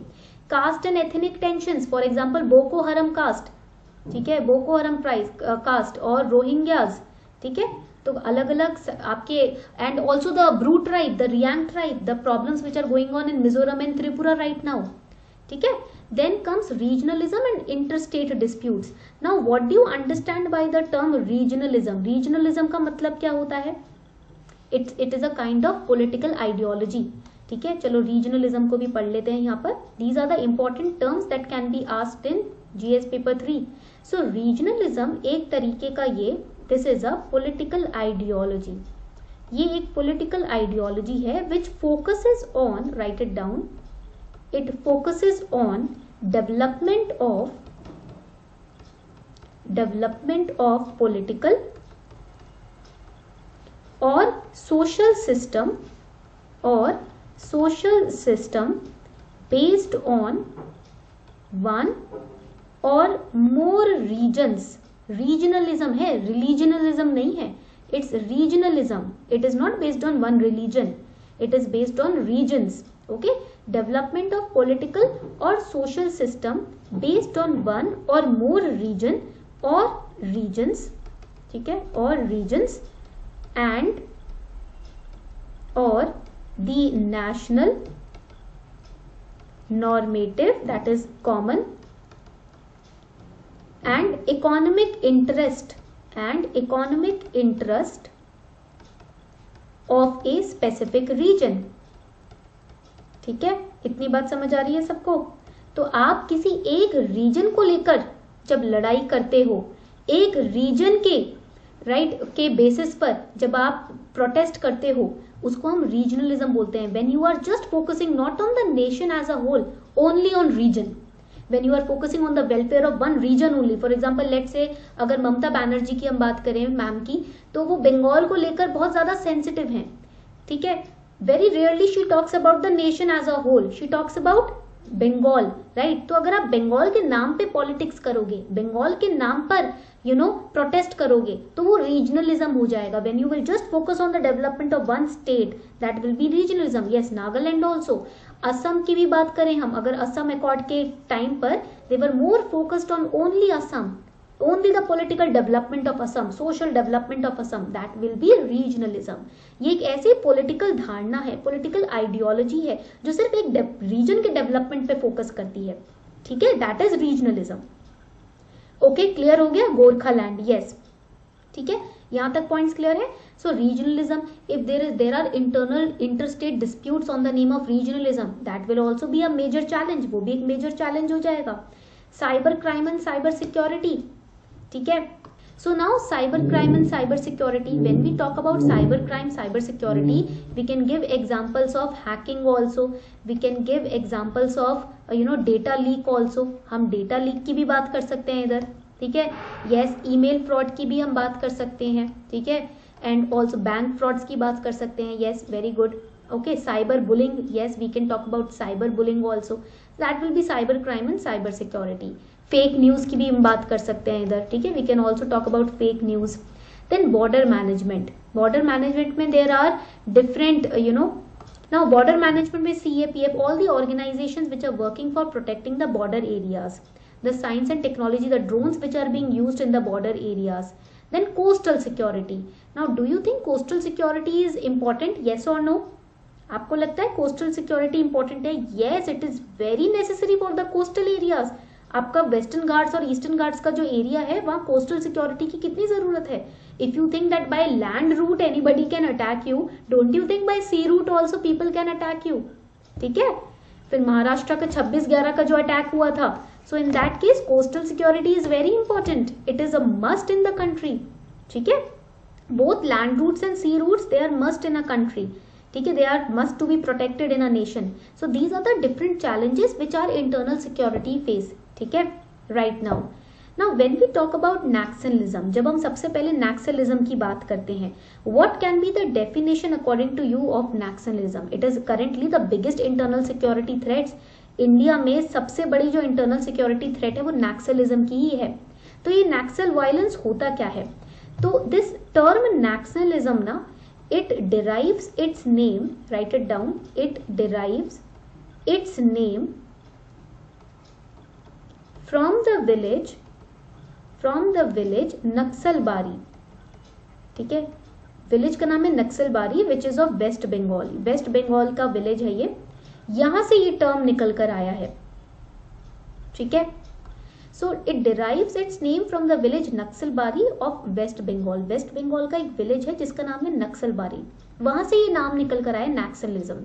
Speaker 1: Caste and ethnic tensions, for example Boko Haram caste. ठीक है. बोको हरम कास्ट और रोहिंग्याज. ठीक है. तो अलग अलग आपके, and also the Bru tribe, the Reang tribe, the problems which are going on in Mizoram and Tripura right now. ठीक है. Then comes regionalism and interstate disputes. Now what do you understand by the term regionalism? Regionalism का मतलब क्या होता है? It is a kind of political ideology. ठीक है. चलो रीजनलिज्म को भी पढ़ लेते हैं यहाँ पर. These are the important terms that can be asked in GS paper 3. So regionalism एक तरीके का this is a political ideology. ये एक पॉलिटिकल आइडियोलॉजी है which focuses on, write it down, it focuses on development of political और social system based on one और more regions. Regionalism है, religionalism नहीं है. It's regionalism. It is not based on one religion, it is based on regions. Okay. Development of political और social system based on one और more region और regions. ठीक है. और रीजन्स एंड और the national normative, that is common, and economic interest of a specific region. ठीक है. इतनी बात समझ आ रही है सबको? तो आप किसी एक रीजन को लेकर जब लड़ाई करते हो, एक रीजन के के बेसिस पर जब आप प्रोटेस्ट करते हो, उसको हम रीजनलिज्म बोलते हैं. When you are just focusing not on the nation as a whole, only on region. When you are focusing on the welfare of one region only, for example, let's say अगर ममता बनर्जी की हम बात करें, ma'am की, तो वो बंगाल को लेकर बहुत ज्यादा सेंसिटिव हैं. ठीक है. Very rarely she talks about the nation as a whole, she talks about Bengal, right. तो अगर आप बंगाल के नाम पे पॉलिटिक्स करोगे, बंगाल के नाम पर प्रोटेस्ट करोगे, तो वो रीजनलिज्म हो जाएगा. When you will just focus on the development of one state, that will be regionalism. Yes, Nagaland also. Assam की भी बात करें हम, अगर असम अकॉर्ड के टाइम पर they were more focused on only Assam, only the political development of Assam, social development of Assam, that will be regionalism. ये एक ऐसी पॉलिटिकल धारणा है, पॉलिटिकल आइडियोलॉजी है जो सिर्फ एक रीजन के डेवलपमेंट पे फोकस करती है. ठीक है. That is regionalism. Okay, clear हो गया? गोरखालैंड, यस. ठीक है. यहां तक पॉइंट्स क्लियर है? So regionalism, if there are interstate disputes on the name of regionalism, that will also be a major challenge. वो भी एक मेजर चैलेंज हो जाएगा. Cyber crime and cyber security. ठीक है. So now cyber crime and cyber security, when we talk about cyber crime, cyber security, we can give examples of hacking also, we can give examples of data leak also. हम data leak की भी बात कर सकते हैं इधर. ठीक है. yes, email fraud की भी हम बात कर सकते हैं. ठीक है. and also bank frauds की बात कर सकते हैं. yes, very good. okay, cyber bullying, yes, we can talk about cyber bullying also. that will be cyber crime and cyber security. Fake news की भी हम बात कर सकते हैं इधर. ठीक है. We can also talk about fake news. Then border management. Border management में there are different Now border management में CAPF, all the organizations which are working for protecting the border areas, the science and technology, the drones which are being used in the border areas. Then coastal security. Now do you think coastal security is important? Yes or no? आपको लगता है coastal security important है? Yes, it is very necessary for the coastal areas. आपका western Ghats और eastern Ghats का जो area है वहां कोस्टल सिक्योरिटी की कितनी जरूरत है? If you think that by land route anybody can attack you, don't you think by sea route also people can attack you? ठीक है, फिर महाराष्ट्र का 26/11 का जो अटैक हुआ था, so in that case coastal security is very important, it is a must in the country. ठीक है, both land routes and sea routes they are must in a country. ठीक है, they are must to be protected in a nation. So these are the different challenges which our internal security face. ठीक है, right now. Now when we talk about nationalism, जब हम सबसे पहले nationalism की बात करते हैं, what can be the definition according to you of nationalism? It is currently the biggest internal security threats. India में सबसे बड़ी जो internal security threat है वो nationalism की ही है. तो ये national violence होता क्या है? तो this term nationalism ना, it derives its name, write it down, it derives its name from the village Naxalbari. ठीक है, विलेज का नाम है Naxalbari which is of West Bengal. West Bengal का विलेज है ये, यहां से ये टर्म निकल कर आया है. ठीक है, so it derives its name from the village Naxalbari of West Bengal. West Bengal का एक विलेज है जिसका नाम है नक्सलबारी, वहां से ये नाम निकल कर आया Naxalism.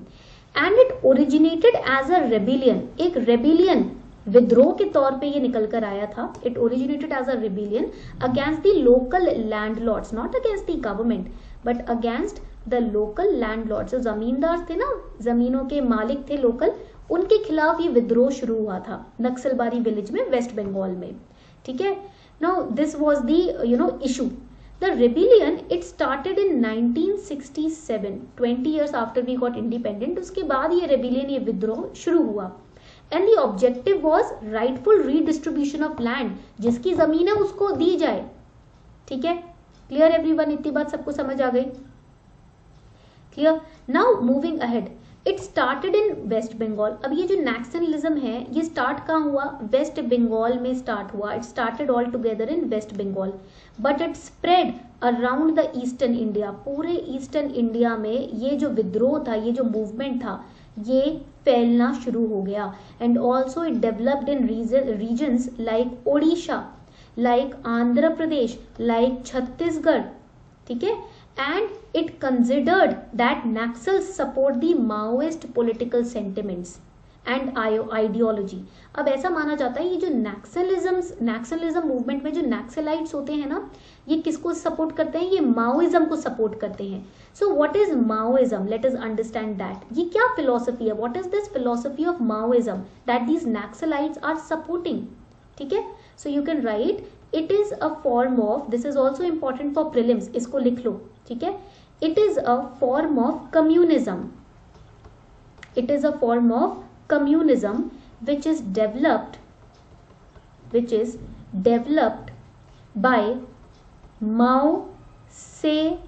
Speaker 1: And it originated as a rebellion, एक रेबिलियन विद्रोह के तौर पे ये निकल कर आया था. It originated as a rebellion against the local landlords, not against the government but against the local landlords. जो जमींदार थे ना, जमीनों के मालिक थे लोकल, उनके खिलाफ ये विद्रोह शुरू हुआ था नक्सलबारी विलेज में वेस्ट बंगाल में. ठीक है, now this was the issue. The rebellion it started in 1967, 20 years after we got independent. उसके बाद ये रेबिलियन, ये विद्रोह शुरू हुआ. And the objective was rightful redistribution of land, जिसकी जमीन है उसको दी जाए. ठीक है, क्लियर एवरीवन? इतनी बात सबको समझ आ गई? Clear? Now moving ahead, it started in West Bengal. अब ये जो नेशनलिज्म है ये स्टार्ट कहाँ हुआ? वेस्ट बंगाल में स्टार्ट हुआ. It started all together in West Bengal but it spread around the eastern India. पूरे ईस्टर्न इंडिया में ये जो विद्रोह था, ये जो मूवमेंट था, ये फैलना शुरू हो गया. And also it developed in regions like Odisha, like Andhra Pradesh, like Chhattisgarh. ठीक है, and it considered that Naxals support the Maoist political sentiments and ideology. अब ऐसा माना जाता है ये जो नैक्सलिज्म मूवमेंट में जो नैक्सलाइट्स होते हैं ना, ये किसको सपोर्ट करते हैं? ये माओइज्म को सपोर्ट करते हैं. So what is Maoism? Let us understand that. ये क्या फिलोसफी है? What is this philosophy of Maoism that these Naxalites are supporting? ठीक है, so you can write it is a form of, this is also important for prelims, इसको लिख लो. ठीक है, it is a form of communism. It is a form of communism which is developed by Mao Se-ung.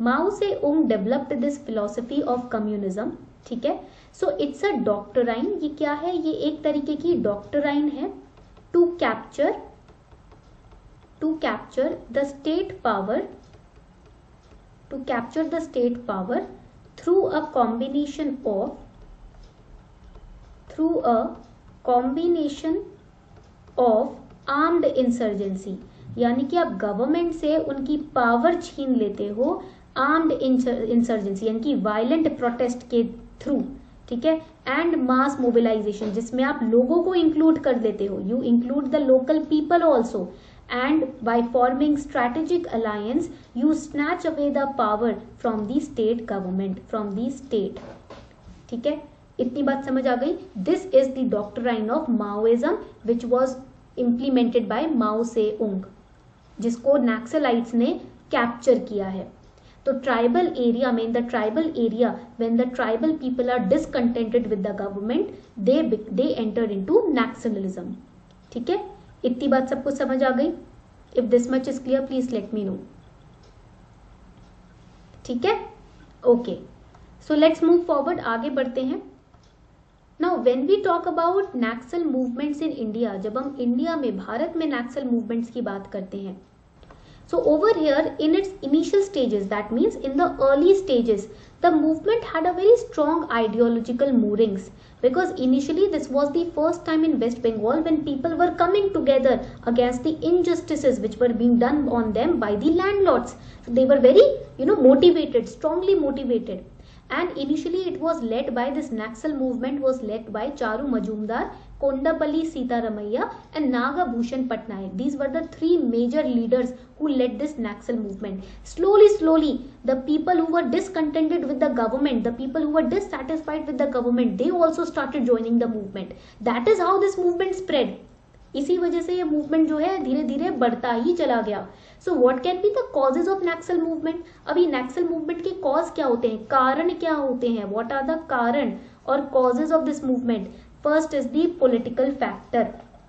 Speaker 1: Mao Se-ung developed this philosophy of communism. ठीक है, so it's a doctrine. ये क्या है? ये एक तरीके की doctrine है to capture the state power, through a combination of armed insurgency. यानी कि आप गवर्नमेंट से उनकी पावर छीन लेते हो आर्म्ड इंसर्जेंसी यानी कि वायलेंट प्रोटेस्ट के थ्रू. ठीक है, एंड मास मोबिलाइजेशन, जिसमें आप लोगों को इंक्लूड कर लेते हो. You include the local people also. And by forming strategic alliance, you snatch away the power from the state government, from the state. ठीक है, इतनी बात समझ आ गई? This is the doctrine of Maoism, which was implemented by Mao Se-ung, जिसको नैक्सलाइट्स ने capture किया है. तो ट्राइबल एरिया में, इन the tribal area, when the tribal people are discontented with the government, they enter into nationalism. ठीक है, इतनी बात सबको समझ आ गई? If this much is clear please let me know. ठीक है, okay. So let's move forward, आगे बढ़ते हैं। Now when we talk about Naxal movements in India, जब हम इंडिया में, भारत में नक्सल मूवमेंट्स की बात करते हैं, so over here in its initial stages, that means in the early stages, the movement had a very strong ideological moorings, because initially this was the first time in West Bengal when people were coming together against the injustices which were being done on them by the landlords. So they were very, motivated, strongly motivated. And initially it was led by, this Naxal movement was led by Charu Majumdar, Kondapalli Sitaramaiah and Nagabhushan Patnaik. These were the three major leaders who led this Naxal movement. Slowly, the people who were discontented with the government, the people who were dissatisfied with the government, they also started joining the movement. That is how this movement spread. इसी वजह से ये movement जो है धीरे धीरे बढ़ता ही चला गया। सो what can be the causes of Naxal movement? अभी नक्सल मूवमेंट के कॉज क्या होते हैं, कारण क्या होते हैं, व्हाट आर द कारण और causes of this movement? First is the political factor.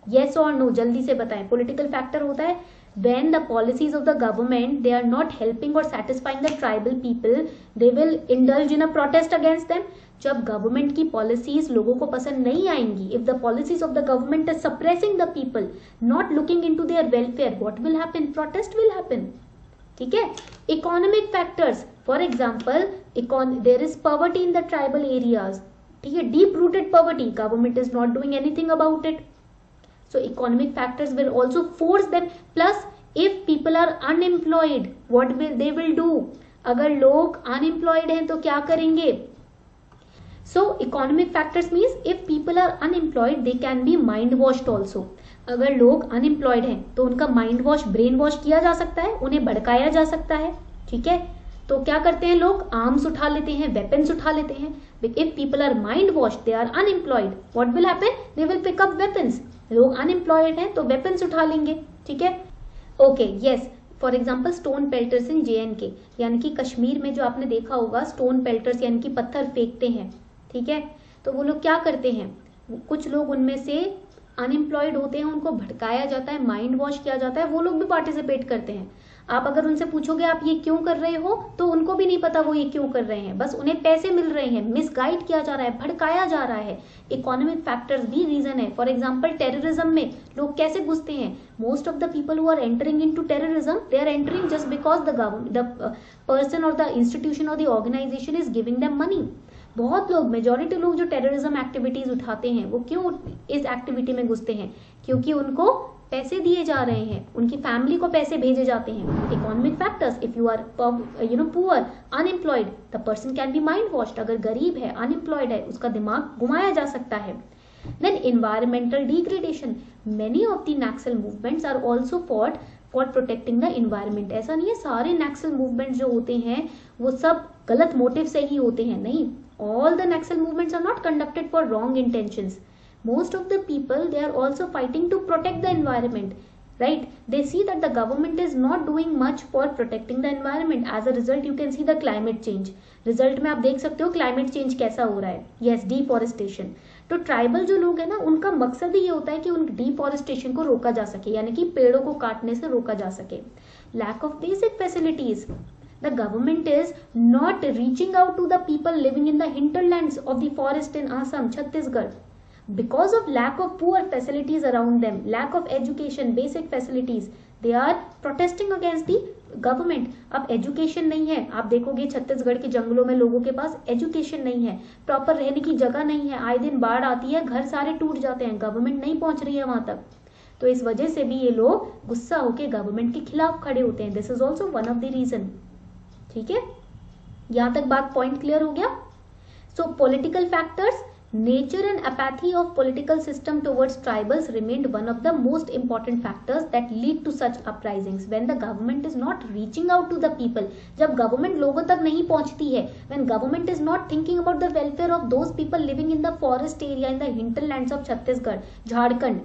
Speaker 1: Yes और नो, जल्दी से बताएं। पॉलिटिकल फैक्टर होता है when the policies of the government, they are not helping or satisfying the tribal people, they will indulge in a protest against them. जब government की policies लोगों को पसंद नहीं आएंगी, if the policies of the government is suppressing the people, not looking into their welfare, what will happen? Protest will happen. ठीक है। Economic factors, for example there is poverty in the tribal areas, ठीक है, deep rooted poverty, government is not doing anything about it, so economic factors will also force them. Plus if people are unemployed, what will they will do? अगर लोग unemployed हैं तो क्या करेंगे? So economic factors means if people are unemployed, they can be mind washed also. अगर लोग unemployed हैं तो उनका mind wash, brain wash किया जा सकता है, उन्हें भड़काया जा सकता है। ठीक है, तो क्या करते हैं लोग? आर्म्स उठा लेते हैं, वेपन्स उठा लेते हैं। If people are mind washed, they are unemployed, what will happen? They will pick up weapons. लोग अनएम्प्लॉयड हैं तो वेपन्स उठा लेंगे। ठीक है, okay, yes. For example stone pelters in JNK, यानी कि कश्मीर में जो आपने देखा होगा स्टोन पेल्टर्स यानी कि पत्थर फेंकते हैं। ठीक है, तो वो लोग क्या करते हैं, कुछ लोग उनमें से अनएम्प्लॉयड होते हैं, उनको भटकाया जाता है, माइंड वॉश किया जाता है, वो लोग भी पार्टिसिपेट करते हैं। आप अगर उनसे पूछोगे आप ये क्यों कर रहे हो, तो उनको भी नहीं पता वो ये क्यों कर रहे हैं, बस उन्हें पैसे मिल रहे हैं, मिसगाइड किया जा रहा है, भड़काया जा रहा है। इकोनॉमिक फैक्टर्स भी रीजन है। फॉर एग्जांपल टेररिज्म में लोग कैसे घुसते हैं? Most of the people who are entering into terrorism, they are entering just because the person or the institution or the organization is giving them money. बहुत लोग, majority लोग जो टेररिज्म एक्टिविटीज उठाते हैं वो क्यों इस एक्टिविटी में घुसते हैं? क्योंकि उनको पैसे दिए जा रहे हैं, उनकी फैमिली को पैसे भेजे जाते हैं। Economic factors, if you are poor, unemployed, the person can be mind washed. अगर गरीब है, अनएम्प्लॉयड है, उसका दिमाग घुमाया जा सकता है। Then environmental degradation, many of the Naxal movements are also fought for protecting the environment. ऐसा नहीं है सारे नक्सल मूवमेंट जो होते हैं वो सब गलत मोटिव से ही होते हैं, नहीं। All the Naxal movements are not conducted for wrong intentions. Most of the people, they are also fighting to protect the environment, right? They see that the government is not doing much for protecting the environment. As a result, you can see the climate change. Result में आप देख सकते हो climate change कैसा हो रहा है. Yes, deforestation. तो ट्राइबल जो लोग हैं ना, उनका मकसद ही ये होता है कि उन डिफॉरेस्टेशन को रोका जा सके, यानी कि पेड़ों को काटने से रोका जा सके. Lack of basic facilities. The government is not reaching out to the people living in the hinterlands of the forest in Assam, Chhattisgarh. Because of lack of poor facilities around them, lack of education, basic facilities, they are protesting against the government. अब education नहीं है, आप देखोगे छत्तीसगढ़ के जंगलों में लोगों के पास एजुकेशन नहीं है, प्रॉपर रहने की जगह नहीं है, आए दिन बाढ़ आती है, घर सारे टूट जाते हैं, गवर्नमेंट नहीं पहुंच रही है वहां तक। तो इस वजह से भी ये लोग गुस्सा होकर गवर्नमेंट के खिलाफ खड़े होते हैं। This is also one of the reason. ठीक है, यहां तक बात पॉइंट क्लियर हो गया। So political factors, nature and apathy of political system towards tribals remained one of the most important factors that lead to such uprisings. When the government is not reaching out to the people, जब government लोगों तक नहीं पहुंचती है, when government is not thinking about the welfare of those people living in the forest area in the hinterlands of Chhattisgarh, Jharkhand,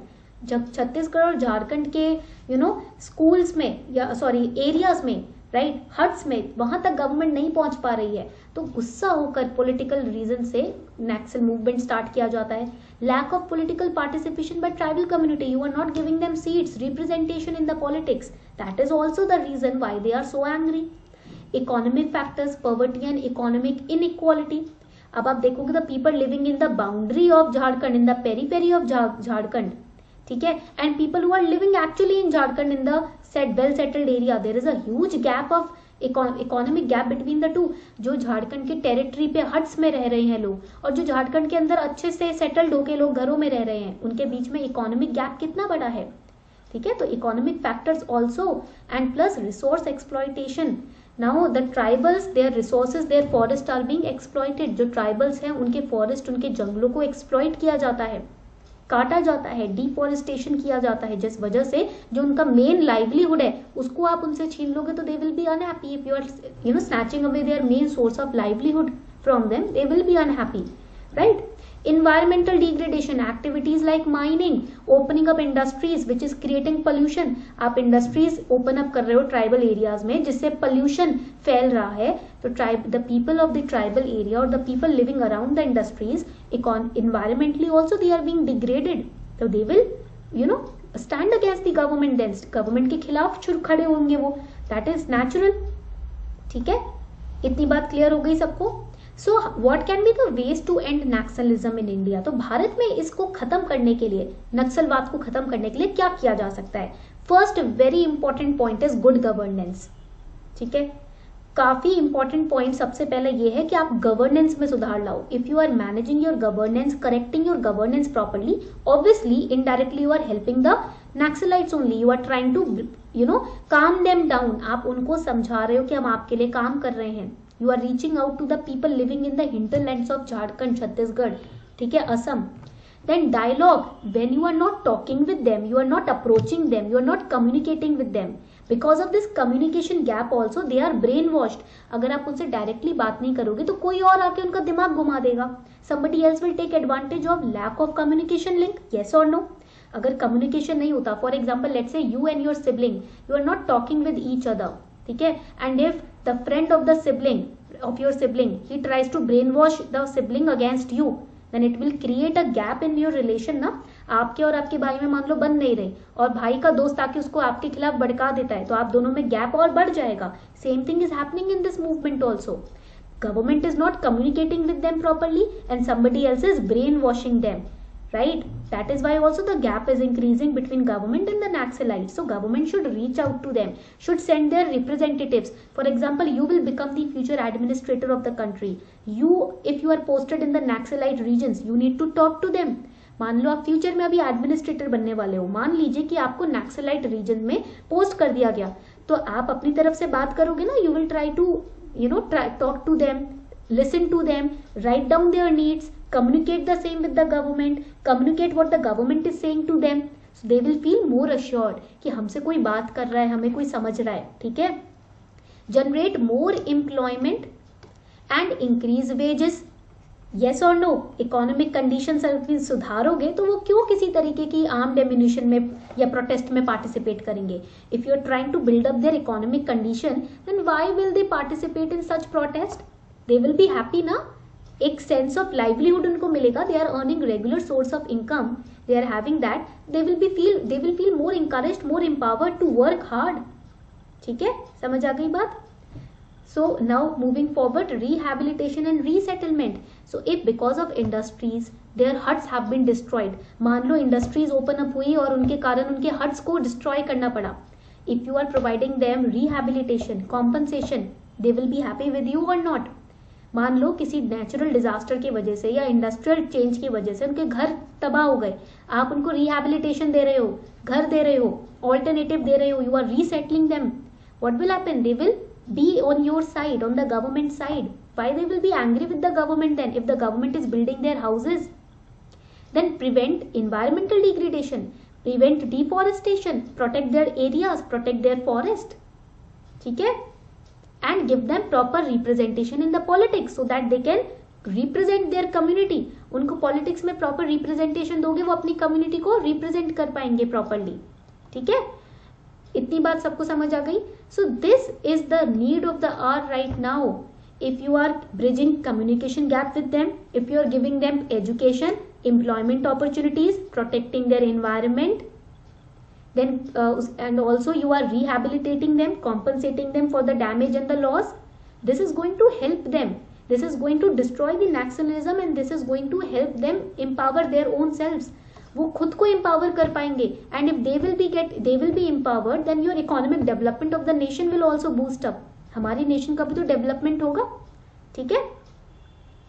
Speaker 1: जब छत्तीसगढ़ और झारखंड के schools में या सॉरी एरियाज में, राइट, हट्स में, वहां तक गवर्नमेंट नहीं पहुंच पा रही है, तो गुस्सा होकर पॉलिटिकल रीजन से नक्सल मूवमेंट स्टार्ट किया जाता है. Lack of political participation by tribal community, you are not giving them seats, representation in the politics, that is also the reason why they are so angry. Economic factors, poverty and economic inequality. अब आप देखोगे the people living in the boundary of Jharkhand, in the periphery of Jharkhand, ठीक है, and people who are living actually in Jharkhand in the well settled area, there is a huge gap of economic gap between the to. जो झारखंड के territory पे huts में रह रहे हैं लोग और जो झारखंड के अंदर अच्छे से सेटल्ड होके लोग घरों में रह रहे हैं, उनके बीच में इकोनॉमिक गैप कितना बड़ा है. ठीक है, तो economic factors also and plus resource exploitation. Now the tribals, their resources, their forest are being exploited. जो ट्राइबल्स हैं उनके फॉरेस्ट, उनके जंगलों को एक्सप्लॉयट किया जाता है, काटा जाता है, डिफॉरेस्टेशन किया जाता है, जिस वजह से जो उनका मेन लाइवलीहुड है उसको आप उनसे छीन लोगे तो they will be unhappy. If you are snatching away their main source of livelihood from them, they will be unhappy, right. Environmental degradation, activities like mining, opening up industries which is creating pollution. आप industries open up कर रहे हो tribal areas में जिससे pollution फैल रहा है. तो the people of the tribal area or the people living around the industries, environmentally also they are being degraded. So they will stand against the government then. government के खिलाफ खड़े होंगे वो. That is natural. ठीक है, इतनी बात clear हो गई सबको. So what can be the ways to end Naxalism in India. तो भारत में इसको खत्म करने के लिए, नक्सलवाद को खत्म करने के लिए क्या किया जा सकता है. First very important point is good governance. ठीक है, काफी इंपॉर्टेंट पॉइंट सबसे पहले ये है कि आप गवर्नेंस में सुधार लाओ. If you are managing your governance, correcting your governance properly, obviously indirectly you are helping the Naxalites only. You are trying to calm them down. आप उनको समझा रहे हो कि हम आपके लिए काम कर रहे हैं. You are reaching out to the people living in the hinterlands of Jharkhand, Chhattisgarh, ठीक है, Assam. Then dialogue, when you are not talking with them, you are not approaching them, you are not communicating with them. Because of this communication gap also, they are brainwashed. अगर आप उनसे directly बात नहीं करोगे तो कोई और आके उनका दिमाग घुमा देगा. Somebody else will take advantage of lack of communication link. Yes or no? अगर communication नहीं होता, for example, let's say you and your sibling, you are not talking with each other. ठीक है, and if the friend of the sibling of your sibling he tries to brain wash the sibling against you, then it will create a gap in your relation ना. आपके और आपके भाई में मान लो बन नहीं रही और भाई का दोस्त आके उसको आपके खिलाफ भड़का देता है तो आप दोनों में गैप और बढ़ जाएगा. Same thing is happening in this movement also. Government is not communicating with them properly and somebody else is brainwashing them, right? That is why also the gap is increasing between government and the Naxalites. So government should reach out to them, should send their representatives. For example, you will become the future administrator of the country. If you are posted in the Naxalite regions, you need to talk to them. मान लो आप future में अभी administrator बनने वाले हो, मान लीजिए कि आपको नक्सलाइट रीजन में पोस्ट कर दिया गया, तो आप अपनी तरफ से बात करोगे ना. You will try to talk to them, listen to them, write down their needs, communicate the same with the government, communicate what the government is saying to them. So they will feel more assured कि हमसे कोई बात कर रहा है, हमें कोई समझ रहा है. ठीक है, generate more employment and increase wages. Yes or no? Economic condition सुधारोगे तो वो क्यों किसी तरीके की आर्म्ड एम्यूनिशन में या प्रोटेस्ट में पार्टिसिपेट करेंगे. If you are trying to build up their economic condition, then why will they participate in such protest. They will be happy ना. एक सेंस ऑफ लाइवलीहुड उनको मिलेगा. They are earning regular source of income, they are having that. They will feel more encouraged, more empowered to work hard. ठीक है, समझ आ गई बात. So now moving forward, rehabilitation and resettlement. So if because of industries their huts have been destroyed, मान लो industries open up हुई और उनके कारण उनके huts को destroy करना पड़ा. If you are providing them rehabilitation, compensation, they will be happy with you or not. मान लो किसी नेचुरल डिजास्टर की वजह से या इंडस्ट्रियल चेंज की वजह से उनके घर तबाह हो गए, आप उनको रिहैबिलिटेशन दे रहे हो, घर दे रहे हो, ऑल्टरनेटिव दे रहे हो, you are resettling them. What will happen? They will be on your side, on the government side. Why they will be angry with the government then if the government is building their houses? Then prevent environmental degradation, prevent deforestation, protect their areas, protect their forest. ठीक है, and give them proper representation in the politics so that they can represent their community. उनको politics में proper representation दोगे, वो अपनी community को represent कर पाएंगे properly. ठीक है, इतनी बात सबको समझ आ गई. So this is the need of the hour right now. If you are bridging communication gap with them, if you are giving them education, employment opportunities, protecting their environment, then and also you are rehabilitating them, compensating them for the damage and the loss, This is going to help them. This is going to destroy the nationalism and this is going to help them empower their own selves. वो खुद को empower कर पाएंगे, and if they will be empowered, then your economic development of the nation will also boost up. हमारी nation का भी तो development होगा, ठीक है?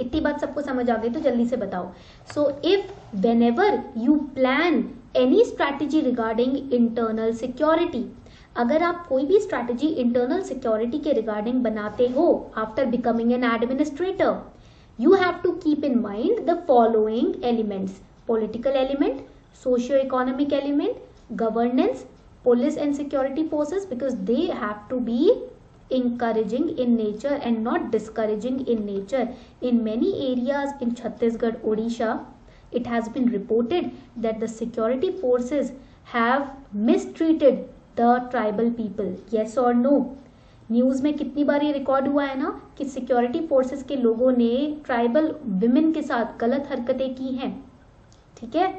Speaker 1: इतनी बात सबको समझ आ गई तो जल्दी से बताओ. So if whenever you plan any strategy regarding internal security, अगर आप कोई भी स्ट्रैटेजी इंटरनल सिक्योरिटी के रिगार्डिंग बनाते हो after becoming an administrator, you have to keep in mind the following elements: political element, socio economic element, governance, police and security forces, because they have to be encouraging in nature and not discouraging in nature. In many areas in Chhattisgarh, Odisha, it has been reported that the security forces have mistreated the tribal people. Yes or no? News में कितनी बार ये record हुआ है ना कि security forces के लोगों ने ट्राइबल विमेन के साथ गलत हरकतें की हैं, ठीक है?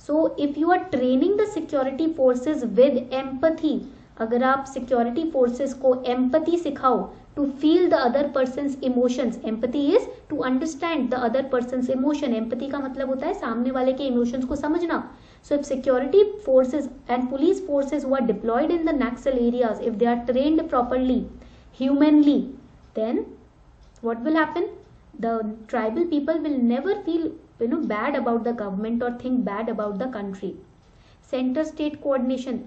Speaker 1: So if you are training the security forces with empathy, अगर आप सिक्योरिटी फोर्सेस को एम्पथी सिखाओ, to feel the other person's emotions. Empathy is to understand the other person's emotion. Empathy का मतलब होता है सामने वाले के इमोशंस को समझना. So if security forces and police forces who are deployed in the Naxal areas, if they are trained properly, humanly, then what will happen? The tribal people will never feel bad about the government or think bad about the country. Center state coordination,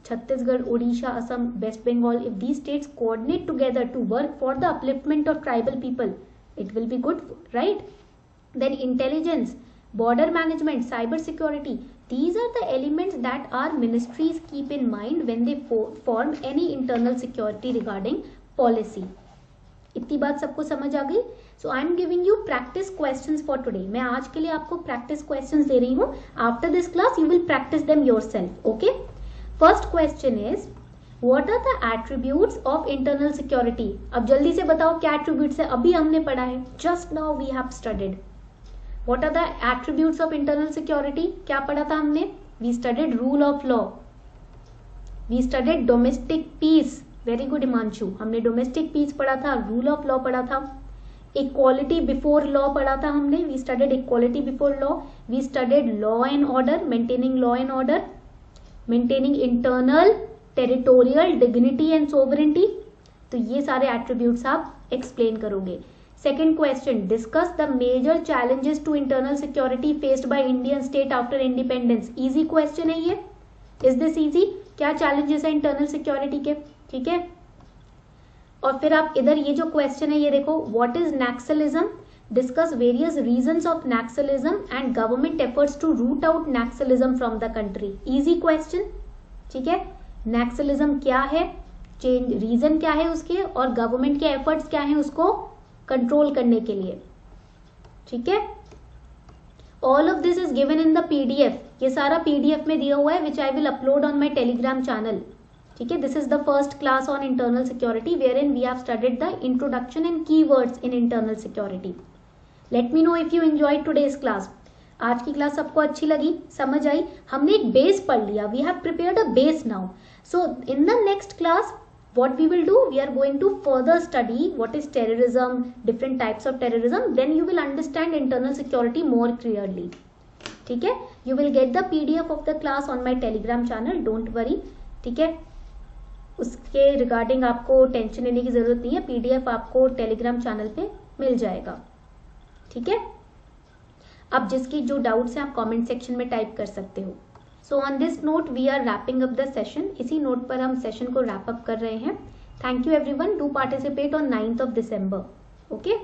Speaker 1: Chhattisgarh, Odisha, Assam, West Bengal, if these states coordinate together to work for the upliftment of tribal people, it will be good, right? Then intelligence, border management, cyber security, these are the elements that our ministries keep in mind when they form any internal security regarding policy. इतनी बात सबको समझ आ गई? So I am giving you practice questions for today. मैं आज के लिए आपको practice questions दे रही हूँ. After this class you will practice them yourself. Okay? First question is, what are the attributes of internal security? अब जल्दी से बताओ क्या attributes है. अभी हमने पढ़ा है. Just now we have studied. What are the attributes of internal security? क्या पढ़ा था हमने? We studied rule of law. We studied domestic peace. Very good Himanshu. हमने domestic peace पढ़ा था, rule of law पढ़ा था, equality before law पढ़ा था हमने. We studied equality before law. We studied law and order, maintaining law and order, maintaining internal territorial dignity and sovereignty. तो ये सारे attributes आप explain करोगे. Second question, discuss the major challenges to internal security faced by Indian state after independence. Easy question है ये. Is this easy? क्या challenges है internal security के? ठीक है? और फिर आप इधर ये जो question है ये देखो, what is Naxalism? Discuss various reasons of Naxalism and government efforts to root out Naxalism from the country. Easy question. ठीक है? Naxalism क्या है? रीजन क्या है उसके, और गवर्नमेंट के एफर्ट्स क्या है उसको कंट्रोल करने के लिए. ठीक है? All of this is given in the PDF. ये सारा पीडीएफ में दिया हुआ है which I will upload on my Telegram channel. ठीक है? This is the first class on internal security wherein we have studied the introduction and keywords in internal security. Let me know if you enjoyed today's class. आज की class सबको अच्छी लगी, समझ आई? हमने एक बेस पढ़ लिया. We have prepared a base now. So in the next class what we will do, we are going to further study what is terrorism, different types of terrorism, then you will understand internal security more clearly. ठीक है? You will get the PDF of the class on my telegram channel, don't worry. ठीक है? उसके regarding आपको tension लेने की जरूरत नहीं है. PDF आपको टेलीग्राम चैनल पे मिल जाएगा. ठीक है? अब जिसकी जो डाउट्स हैं आप कमेंट सेक्शन में टाइप कर सकते हो. So on this note we are wrapping up the session. इसी नोट पर हम सेशन को रैप अप कर रहे हैं. Thank you everyone. Do participate on 9th of December. Okay.